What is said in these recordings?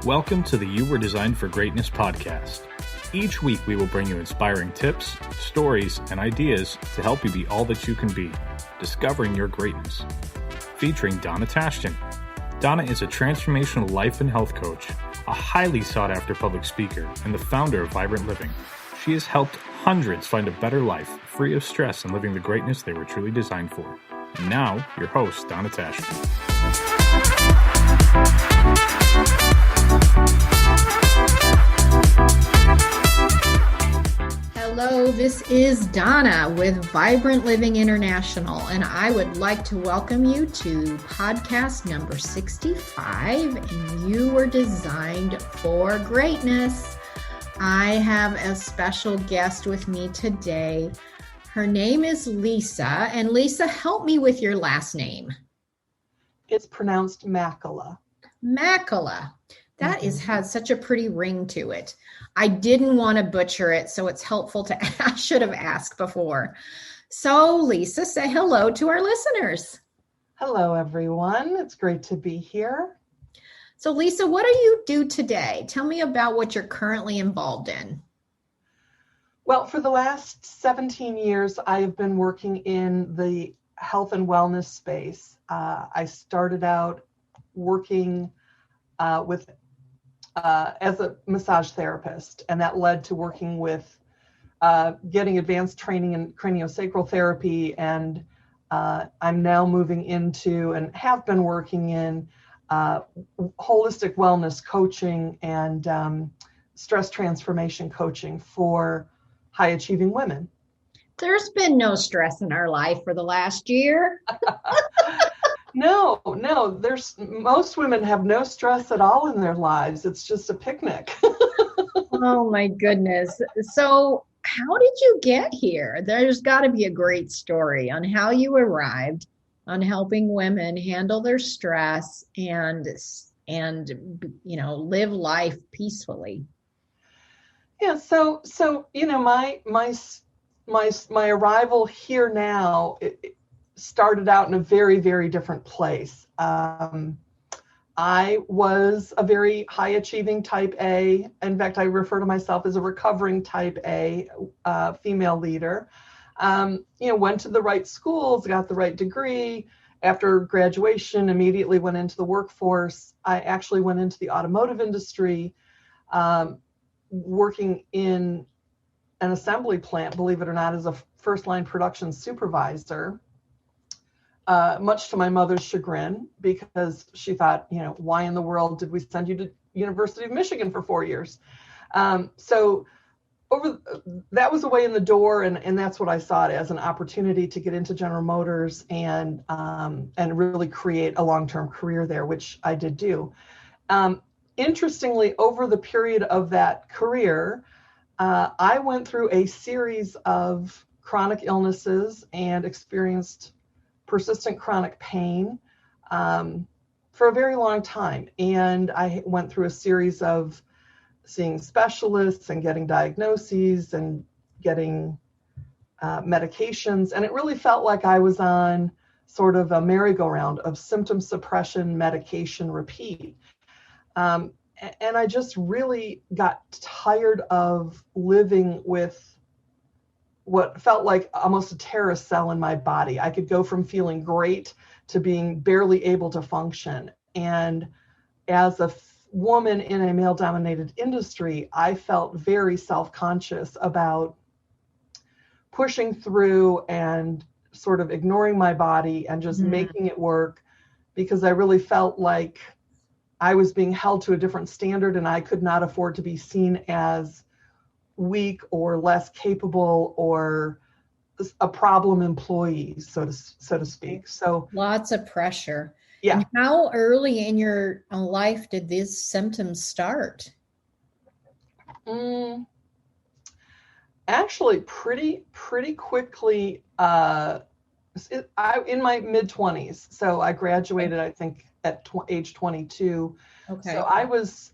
Welcome to the You Were Designed for Greatness podcast. Each week we will bring you inspiring tips, stories, and ideas to help you be all that you can be, discovering your greatness. Featuring Donna Tashton. Donna is a transformational life and health coach, a highly sought-after public speaker, and the founder of Vibrant Living. She has helped hundreds find a better life, free of stress and living the greatness they were truly designed for. And now, your host, Donna Tashton. Hello, this is Donna with Vibrant Living International, and I would like to welcome you to podcast number 65, and You Were Designed for Greatness. I have a special guest with me today. Her name is Lisa, and Lisa, help me with your last name. It's pronounced Machala. Machala. That has such a pretty ring to it. I didn't want to butcher it, so it's helpful to, I should have asked before. So Lisa, say hello to our listeners. Hello, everyone. It's great to be here. So Lisa, what do you do today? Tell me about what you're currently involved in. Well, for the last 17 years, I have been working in the health and wellness space. I started out working as a massage therapist, and that led to working with getting advanced training in craniosacral therapy, and I'm now moving into and have been working in holistic wellness coaching and stress transformation coaching for high achieving women. There's been no stress in our life for the last year. No, most women have no stress at all in their lives. It's just a picnic. Oh my goodness. So how did you get here? There's got to be a great story on how you arrived on helping women handle their stress and live life peacefully. Yeah, so my arrival here now, it started out in a very, very different place. I was a very high achieving type A. In fact, I refer to myself as a recovering type A female leader. Went to the right schools, got the right degree. After graduation, immediately went into the workforce. I actually went into the automotive industry, working in an assembly plant, believe it or not, as a first line production supervisor. Much to my mother's chagrin, because she thought, why in the world did we send you to University of Michigan for 4 years? So that was a way in the door, and that's what I saw it as, an opportunity to get into General Motors and really create a long-term career there, which I did do. Interestingly, over the period of that career, I went through a series of chronic illnesses and experienced persistent chronic pain for a very long time. And I went through a series of seeing specialists and getting diagnoses and getting medications. And it really felt like I was on sort of a merry-go-round of symptom suppression, medication, repeat. And I just really got tired of living with what felt like almost a terrorist cell in my body. I could go from feeling great to being barely able to function. And as a woman in a male-dominated industry, I felt very self-conscious about pushing through and sort of ignoring my body and just making it work, because I really felt like I was being held to a different standard, and I could not afford to be seen as weak or less capable or a problem employee, so to speak. So lots of pressure. Yeah. And how early in your life did these symptoms start? Actually, pretty quickly. In my mid-20s. So I graduated, I think, at age 22. Okay. So I was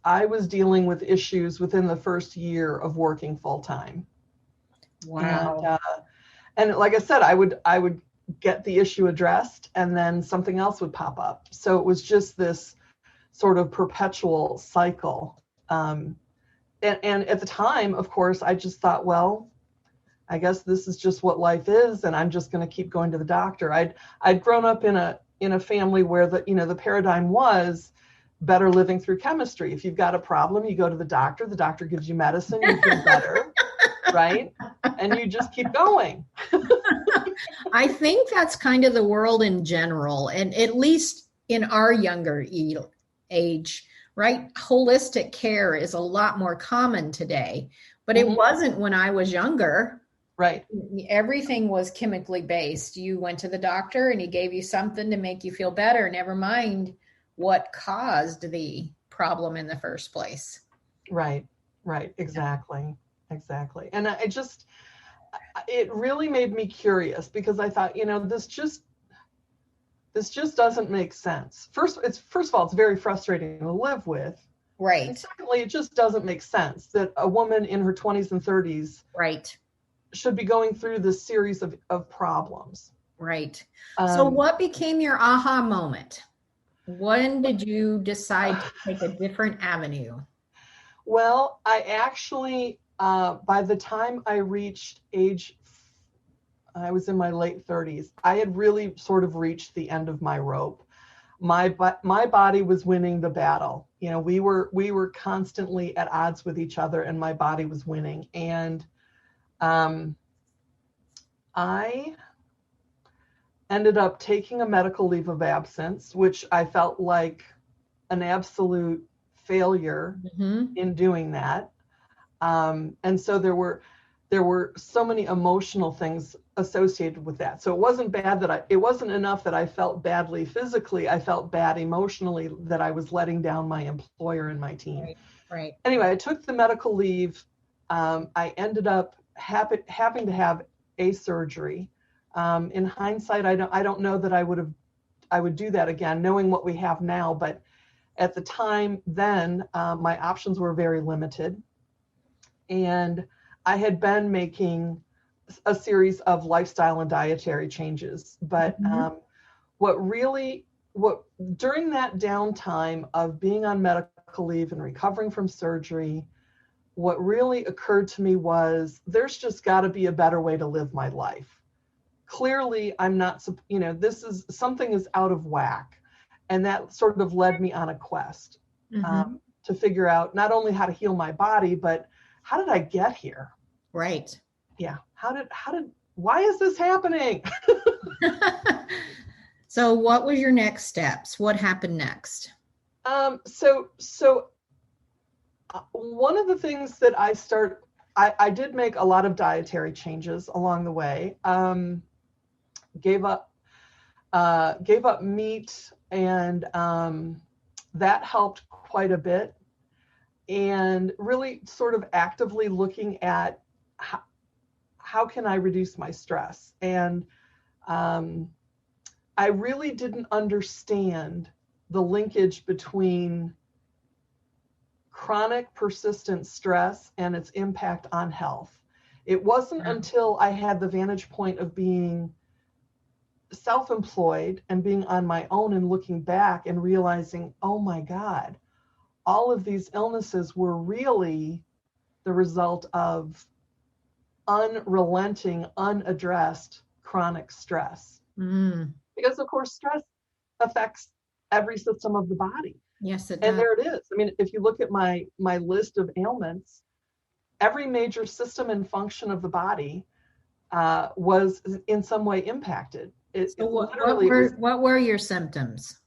dealing with issues within the first year of working full time. Wow. And like I said, I would get the issue addressed, and then something else would pop up. So it was just this sort of perpetual cycle. And at the time, of course, I just thought, well, I guess this is just what life is, and I'm just going to keep going to the doctor. I'd grown up in a family where the paradigm was better living through chemistry. If you've got a problem, you go to the doctor gives you medicine, you feel better, right? And you just keep going. I think that's kind of the world in general, and at least in our younger age, right? Holistic care is a lot more common today, but it wasn't when I was younger. Right. Everything was chemically based. You went to the doctor and he gave you something to make you feel better, never mind what caused the problem in the first place. Right. Exactly. And it really made me curious, because I thought, this just doesn't make sense. First of all, it's very frustrating to live with. Right. And secondly, it just doesn't make sense that a woman in her 20s and 30s right. should be going through this series of problems. Right. So what became your aha moment? When did you decide to take a different avenue? Well, I actually, by the time I reached I was in my late 30s, I had really sort of reached the end of my rope. My body was winning the battle. We were constantly at odds with each other, and my body was winning. And I ended up taking a medical leave of absence, which I felt like an absolute failure in doing that. And so there were so many emotional things associated with that. So it wasn't it wasn't enough that I felt badly physically. I felt bad emotionally that I was letting down my employer and my team. Right. Anyway, I took the medical leave. I ended up having to have a surgery. In hindsight, I don't know that I would do that again, knowing what we have now. But at the time then, my options were very limited. And I had been making a series of lifestyle and dietary changes. But during that downtime of being on medical leave and recovering from surgery, what really occurred to me was there's just got to be a better way to live my life. Clearly, I'm not, something is out of whack. And that sort of led me on a quest to figure out not only how to heal my body, but how did I get here? Right. Yeah. Why is this happening? So what was your next steps? What happened next? So one of the things that I did make a lot of dietary changes along the way. Gave up meat, and that helped quite a bit. And really sort of actively looking at how can I reduce my stress? And I really didn't understand the linkage between chronic persistent stress and its impact on health. It wasn't until I had the vantage point of being self-employed and being on my own and looking back and realizing, oh my God, all of these illnesses were really the result of unrelenting, unaddressed chronic stress. Because of course, stress affects every system of the body. Yes, it does. And there it is. I mean, if you look at my list of ailments, every major system and function of the body was in some way impacted. What were your symptoms?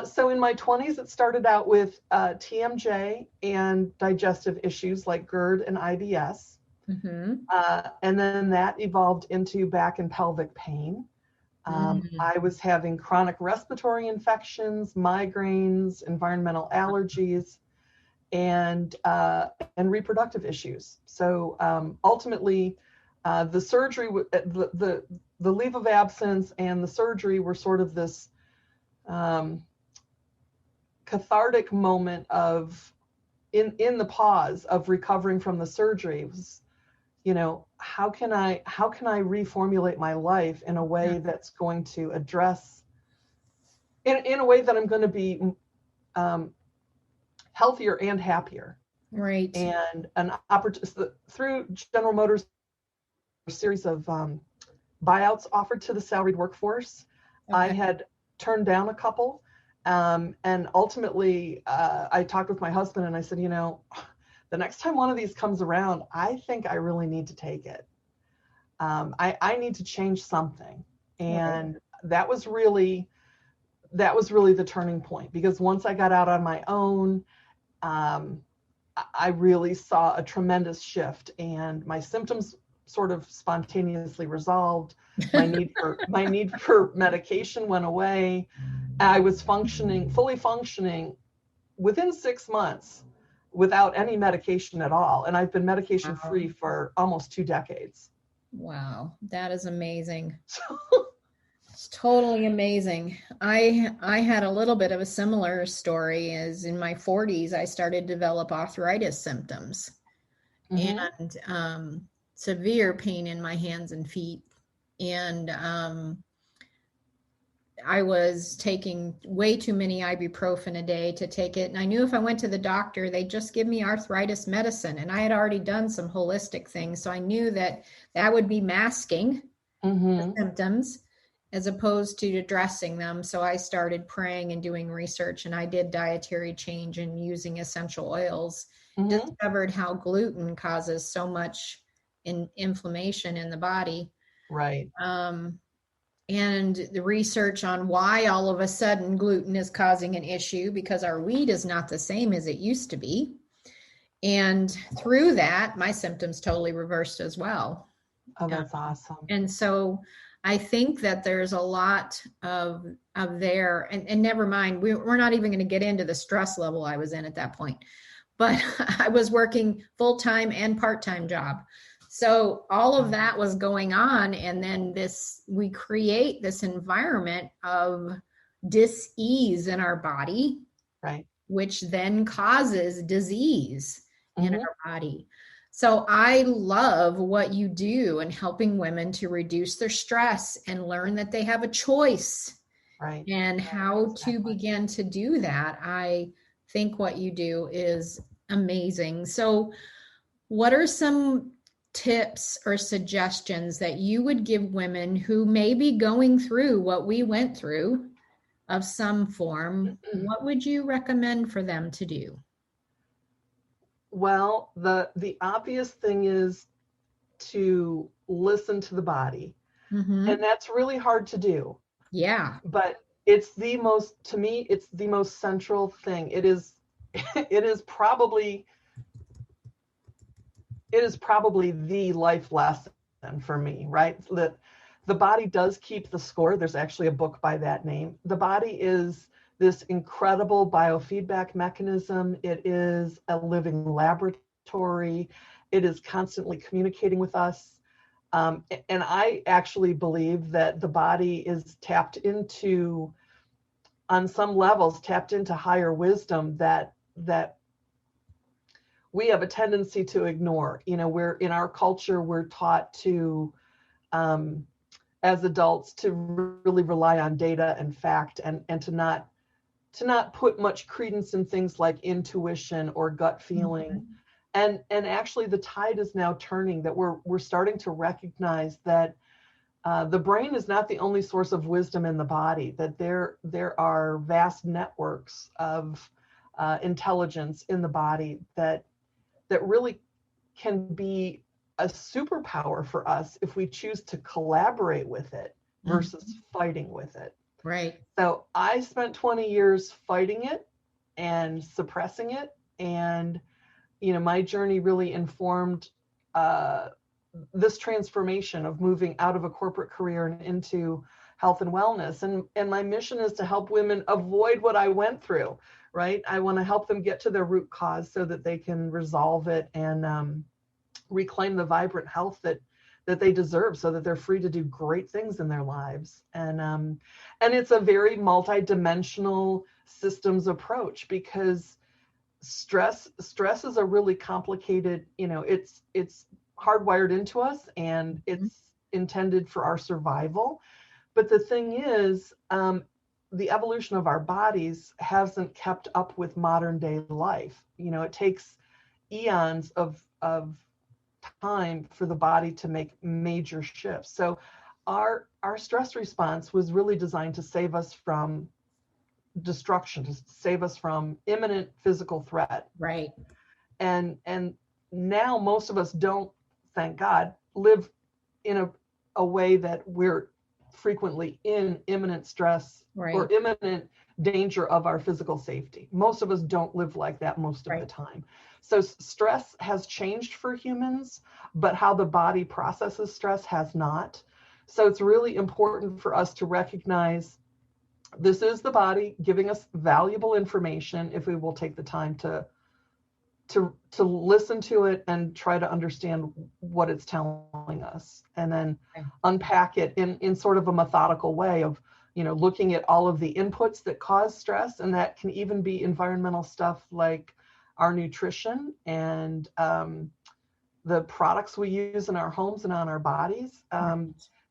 So in my 20s, it started out with TMJ and digestive issues like GERD and IBS. And then that evolved into back and pelvic pain. I was having chronic respiratory infections, migraines, environmental allergies, and reproductive issues. So ultimately, the surgery, the leave of absence and the surgery were sort of this cathartic moment of in the pause of recovering from the surgery. It was, how can I reformulate my life in a way that's going to address in a way that I'm going to be healthier and happier. Right. And an opportunity through General Motors, a series of buyouts offered to the salaried workforce. I Okay. had turned down a couple. And ultimately, I talked with my husband and I said, the next time one of these comes around, I think I really need to take it. I need to change something. And that was really the turning point, because once I got out on my own, I really saw a tremendous shift, and my symptoms sort of spontaneously resolved. My need for medication went away. I was fully functioning within 6 months without any medication at all. And I've been medication free for almost 2 decades. Wow, that is amazing. It's totally amazing. I had a little bit of a similar story. As in my 40s, I started to develop arthritis symptoms and severe pain in my hands and feet. And I was taking way too many ibuprofen a day to take it. And I knew if I went to the doctor, they'd just give me arthritis medicine. And I had already done some holistic things. So I knew that would be masking the symptoms as opposed to addressing them. So I started praying and doing research, and I did dietary change and using essential oils. Discovered how gluten causes so much inflammation in the body. Right. And the research on why all of a sudden gluten is causing an issue, because our wheat is not the same as it used to be. And through that, my symptoms totally reversed as well. Oh, that's awesome. And so I think that there's a lot of there, and never mind, we're not even going to get into the stress level I was in at that point, but I was working full-time and part-time job. So all of that was going on. And then we create this environment of dis-ease in our body, right, which then causes disease in our body. So I love what you do in helping women to reduce their stress and learn that they have a choice, right, and how to begin to do that. I think what you do is amazing. So what are some tips or suggestions that you would give women who may be going through what we went through of some form? What would you recommend for them to do? Well, the obvious thing is to listen to the body. And that's really hard to do. Yeah. But it's to me, it's the most central thing. It is probably the life lesson for me, right? That the body does keep the score. There's actually a book by that name. The body is this incredible biofeedback mechanism. It is a living laboratory. It is constantly communicating with us. And I actually believe that the body is tapped into, on some levels, tapped into higher wisdom that we have a tendency to ignore. We're in our culture, we're taught to, as adults, to really rely on data and fact, and to not put much credence in things like intuition or gut feeling. And actually the tide is now turning, that we're starting to recognize that the brain is not the only source of wisdom in the body, that there are vast networks of intelligence in the body that really can be a superpower for us if we choose to collaborate with it versus fighting with it. Right. So I spent 20 years fighting it and suppressing it. And, my journey really informed this transformation of moving out of a corporate career and into health and wellness. And my mission is to help women avoid what I went through, right? I want to help them get to their root cause so that they can resolve it and reclaim the vibrant health that they deserve, so that they're free to do great things in their lives. And it's a very multidimensional systems approach, because stress is a really complicated, it's hardwired into us, and it's intended for our survival. But the thing is, the evolution of our bodies hasn't kept up with modern day life. You know, it takes eons of time for the body to make major shifts. So our stress response was really designed to save us from destruction, to save us from imminent physical threat. Right. And now most of us don't, thank God, live in a way that we're frequently in imminent stress or imminent danger of our physical safety. Most of us don't live like that most of the time. So stress has changed for humans, but how the body processes stress has not. So it's really important for us to recognize this is the body giving us valuable information if we will take the time to listen to it and try to understand what it's telling us, and then unpack it in sort of a methodical way of, you know, looking at all of the inputs that cause stress. And that can even be environmental stuff like our nutrition and the products we use in our homes and on our bodies.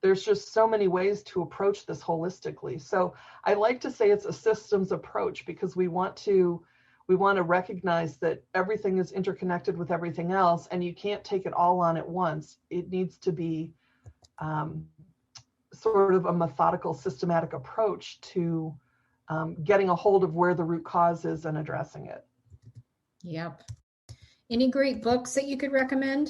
There's just so many ways to approach this holistically. So I like to say it's a systems approach, because we want to recognize that everything is interconnected with everything else, and you can't take it all on at once. It needs to be sort of a methodical, systematic approach to getting a hold of where the root cause is and addressing it. Yep. Any great books that you could recommend?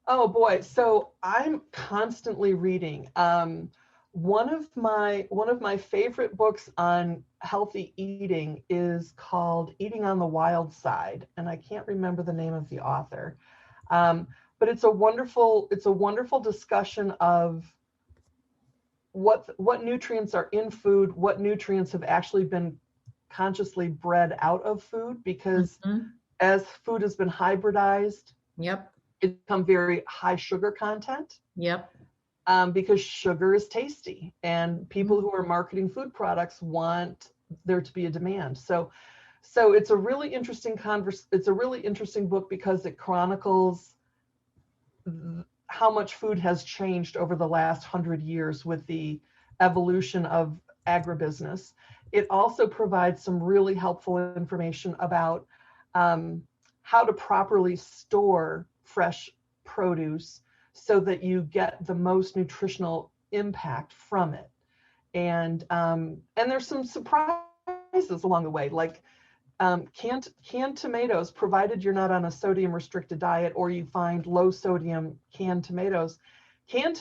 Oh boy, so I'm constantly reading. One of my favorite books on healthy eating is called Eating on the Wild Side, and I can't remember the name of the author. But it's a wonderful discussion of what nutrients are in food, what nutrients have actually been consciously bred out of food, because as food has been hybridized, it's become very high sugar content. Because sugar is tasty, and people who are marketing food products want there to be a demand. So it's a really interesting book, because it chronicles how much food has changed over the last 100 years with the evolution of agribusiness. It also provides some really helpful information about how to properly store fresh produce so that you get the most nutritional impact from it. And there's some surprises along the way, like canned tomatoes, provided you're not on a sodium restricted diet or you find low sodium canned tomatoes can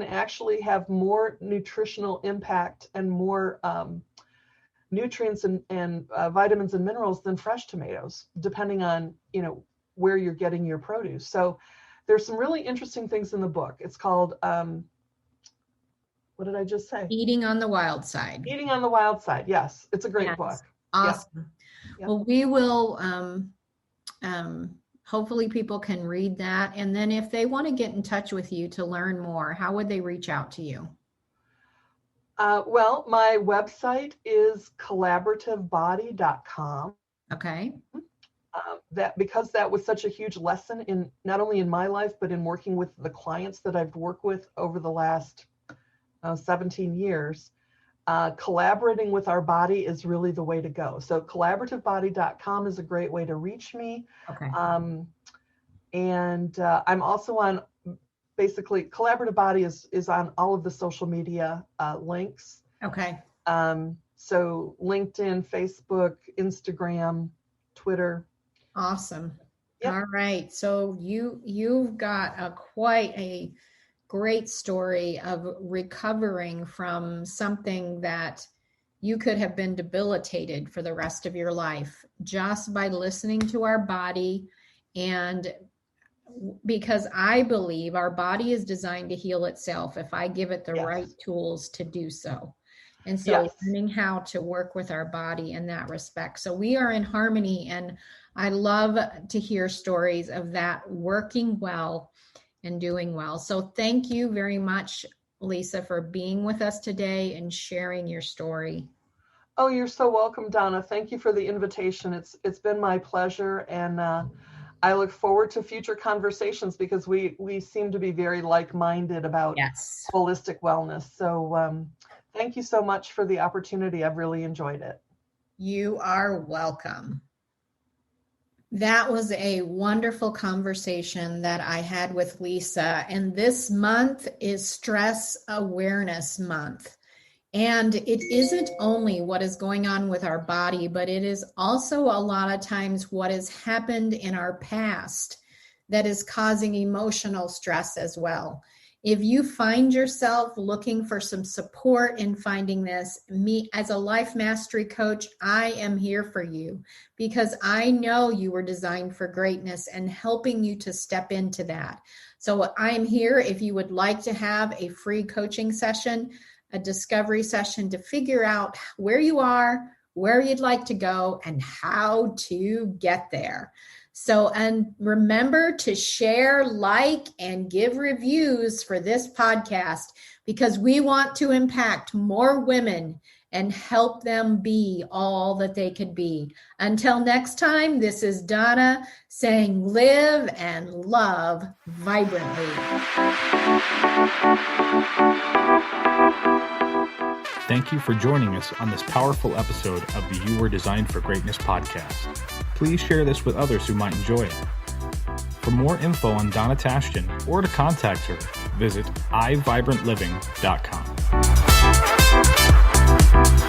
actually have more nutritional impact and more nutrients and vitamins and minerals than fresh tomatoes, depending on, you know, where you're getting your produce. So there's some really interesting things in the book. It's called, what did I just say? Eating on the Wild Side. Eating on the Wild Side. Yes, it's a great book. Awesome. Yep. Well, we will, hopefully people can read that. And then if they want to get in touch with you to learn more, how would they reach out to you? Well, my website is collaborativebody.com. Okay. Because that was such a huge lesson in not only in my life, but in working with the clients that I've worked with over the last 17 years. Collaborating with our body is really the way to go. So collaborativebody.com is a great way to reach me. Okay. And I'm also on, basically, Collaborative Body is on all of the social media links. Okay. So LinkedIn, Facebook, Instagram, Twitter. Awesome. Yep. All right. So you've got quite a great story of recovering from something that you could have been debilitated for the rest of your life just by listening to our body. And because I believe our body is designed to heal itself if I give it the right tools to do so. And so learning how to work with our body in that respect. So we are in harmony, and I love to hear stories of that working well and doing well. So thank you very much, Lisa, for being with us today and sharing your story. Oh, you're so welcome, Donna. Thank you for the invitation. It's been my pleasure, and I look forward to future conversations, because we seem to be very like-minded about holistic wellness. So Thank you so much for the opportunity. I've really enjoyed it. You are welcome. That was a wonderful conversation that I had with Lisa. And this month is Stress Awareness Month. And it isn't only what is going on with our body, but it is also a lot of times what has happened in our past that is causing emotional stress as well. If you find yourself looking for some support in finding this, me as a life mastery coach, I am here for you because I know you were designed for greatness and helping you to step into that. So I'm here if you would like to have a free coaching session, a discovery session to figure out where you are, where you'd like to go, and how to get there. So, and remember to share, like, and give reviews for this podcast because we want to impact more women and help them be all that they could be. Until next time, this is Donna saying live and love vibrantly. Thank you for joining us on this powerful episode of the You Were Designed for Greatness podcast. Please share this with others who might enjoy it. For more info on Donna Tashton or to contact her, visit iVibrantLiving.com.